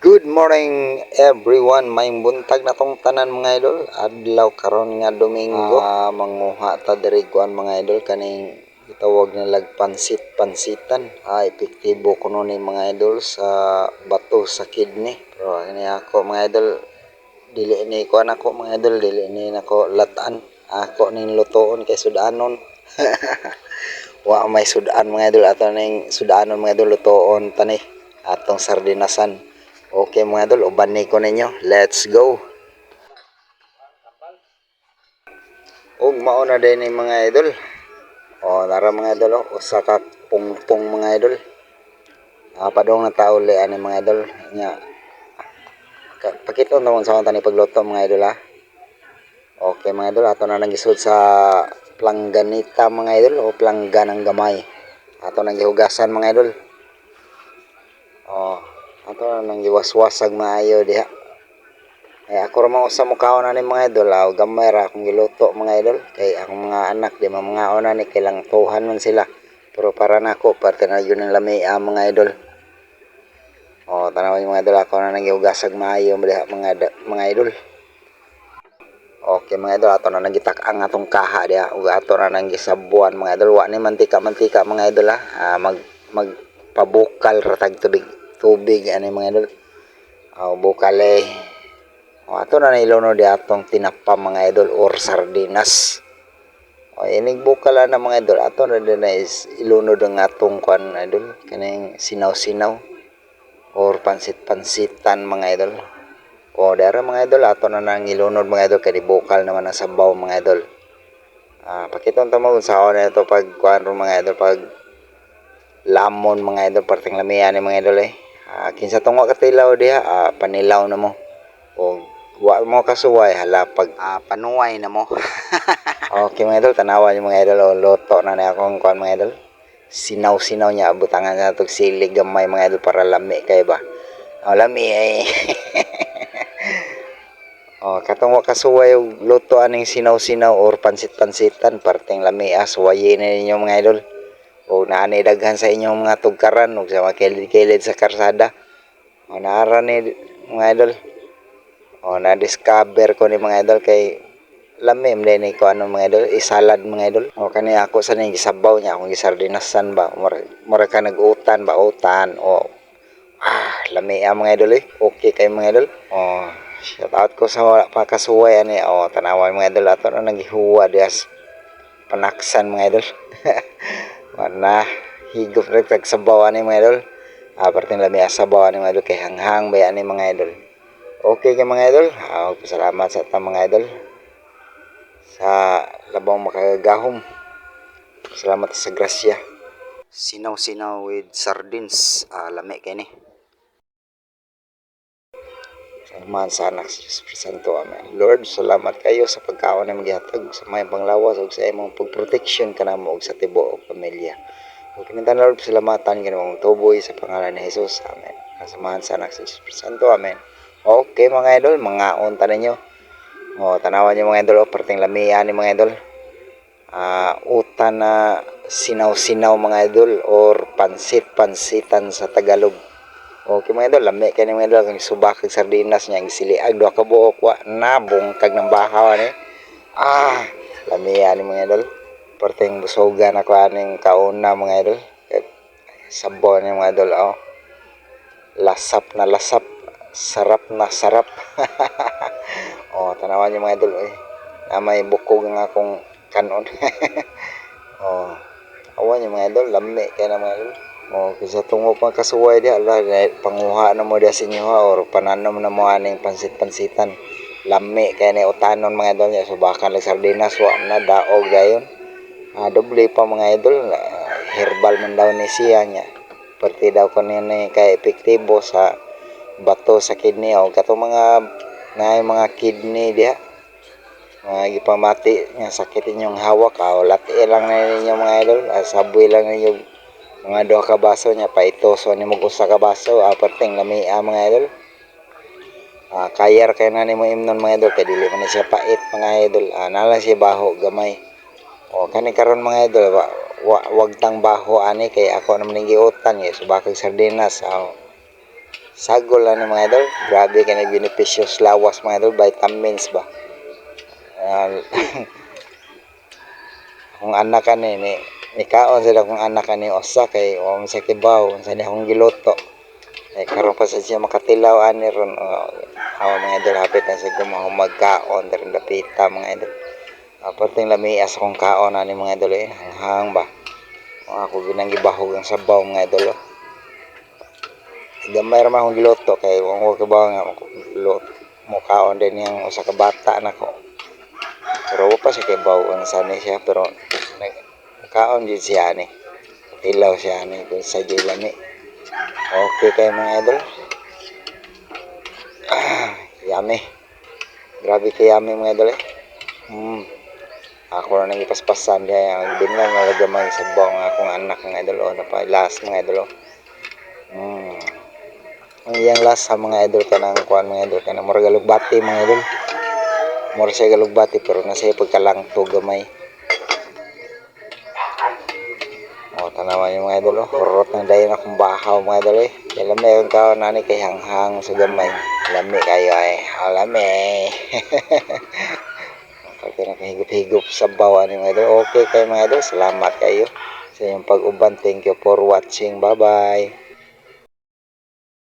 Good morning everyone. May buntag na tong tanan mga idol. Adlaw karon nga Domingo. Manguha ta diri kuan mga idol kaning gitawag nilag pansitan. Epektibo kuno ni mga idol sa bato sa kidney. Pero ini ako mga idol dili ni kuan ako mga idol, dili ni nako lataan. Ako ning lutoon kay sudanon. Wa may sudan mga idol ato ning sudanon mga idol lutoon tani atong sardinasan. Okay mga idol, uban ko ninyo. Let's go. Og mauna din ni mga idol. Nara mga idol, usa ka pungpong mga idol. Padong na tauli ani mga idol. Nya pakiton tawon sa tani pagluto mga idol ha. Okay mga idol, ato na nang gisud sa plangganita mga idol o plangganang gamay. Ato nang gihugasan mga idol. Ato nang giwaswasag maayo diha. Ako ra mo sa mukhaon ani mga idol, gamay ra akong giluto mga idol kay akong mga anak di mamngaon ani kay lang tuhan man sila. Pero para nako parte na yun ang lamia mga idol. Tanawan mga idol, ako na nang gihugasag maayo diha mga idol. Okay mga idol, ato na nang gitak-ang atong kaha diha ug ato na nang gisabuan mga idol. Wa ni mantika mga idol ha. Magpabukal ra tag tubig ani mga idol. Bukal ato na nailono di atong tinapa mga idol or sardinas. Inig bukal na mga idol, ato na din ilunod ang atong kuan idol, kaning sinaw-sinaw or pansit-pansitan mga idol. Dara mga idol, ato na nang ilunod mga idol kay bukal naman ang sabaw mga idol. Pakiton ta mo sa na ito pag kuan mga idol, pag lamon mga idol, parteng lamian ni mga idol kinsa tong wa katilaw diha, panilaw na mo. Wa mo kasuway hala pag panuway na mo. Okay mga idol, tanawan yung mga idol, loto na akong kuan mga idol. Sinaw-sinaw niya, butangan na itong silig gamay mga idol para lami kayo ba. Lami katong wa kasuway yung loto aning sinaw-sinaw or pansit-pansitan, parteng lami suwayin na ninyo mga idol. Naanay daghan sa inyong mga tugkaran o sa mga kilid-kilid sa karsada. Naara ni mga idol. Na-discover ko ni mga idol kay lami ni ko ano mga idol, isalad mga idol. Kani ako sa ning gisabaw niya akong gisardinasan ba. Mura ka nag-utan ba utan lami mga idol Okay kay mga idol. Shout out ko sa wala pa kasuway ani. Tanawan mga idol, ato na nagihuwa dias panaksan mga idol. Mana higop rek tag sabaw ani mga idol. Parteng lami sabaw ani mga idol kay hanghang ba ani mga idol. Okay kay mga idol, salamat sa mga idol sa labang makagahom. Salamat sa grasya. Sinaw-sinaw with sardines, lami kay ni. Salamat sa anak sa Diyos Santo, amen. Lord, salamat kayo sa pagkaon na maghihatag sa may panglawas ug sa imong pagproteksyon kanamo ug sa tibuok pamilya. Ug kinintan Lord, salamatan kanimo tuboy sa pangalan ni Jesus, amen. Kasamahan sa anak sa Diyos Santo, amen. Okay mga idol, mga unta ninyo. Tanawan nyo mga idol, parteng lamian ni mga idol. Utan na sinaw-sinaw mga idol or pansit-pansitan sa Tagalog. Okay mga idol, lami kayo mga idol, kang subak kag sardinas niya, ang siliag, doa ka buok, bungkag ng bahaw ni. Lamian ni mga idol. Parteng busogan ako aning kauna mga idol. Sabaw ni mga idol, lasap na lasap. Sarap na sarap. Tanawan niyo mga idol na may bukog nga akong kanon. Awan niyo mga idol, lami kaya na mga idol. Kisa tungok mga kasuway di panguha na mo di sa inyo or pananom na mo aning pansit-pansitan. Lami kaya na utanon mga idol niya. Subakan lang sardinas, wa na daog gayon. Doble pa mga idol, herbal man daw ni siya niya. Perti daw ko niya kay epektibo sa bato sa kidney katong mga kidney diha gipamati nga sakit inyong hawak lati lang na ninyo mga idol, saboy lang ninyo mga 2 ka baso nya paitoso nimo 1 ka baso parteng lamia mga idol. Kayar kay na nimo imnon mga idol kay dili man siya pait mga idol. Nalang siya baho gamay. Kani karon mga idol, wag tang baho ani kay ako naman ning giutan subakag sardinas Sagol lang mga idol. Grabe ka na benepisyo sa lawas mga idol. Vitamins ba? Ah, kung anak ka ni kaon sila kung anak ka ni Osa kay sa kibaw. Sa niya akong giluto. Karon pa sa siya makatilaw ani ron. Mga idol hapit na sa kumahong magkaon. Darin lapita mga idol. Perting lamias akong kaon ani mga idol hanghang ba. Ako ginanggibahog ang sabaw mga idol. Gamay ra man akong giluto kay wala ka ba nga mo kaon din yung usa ka bata nako. Pero wa pa siya kay bawon sanay siya pero kaon jud siya ni. Tilaw siya ni kung sa jud lami. Okay kay mga idol. Yummy. Grabe kay yummy mga idol Ako na nang ipaspasan kaya ang binlang nga gamay sa bawang akong anak mga idol napailas mga idol ang iyang last sa mga idol ka ng kuan mga idol ka na mura galugbati mga idol mura siya galugbati pero nasa pagkalangto gamay tanawan yung mga idol hurot ng dayon akong bahaw mga idol kaya lami ang kaon nani kay hanghang sa gamay lami kayo lami okay na kahigop-higop sa bawa ni mga idol okay kayo mga idol salamat kayo sa inyong pag-uban thank you for watching bye bye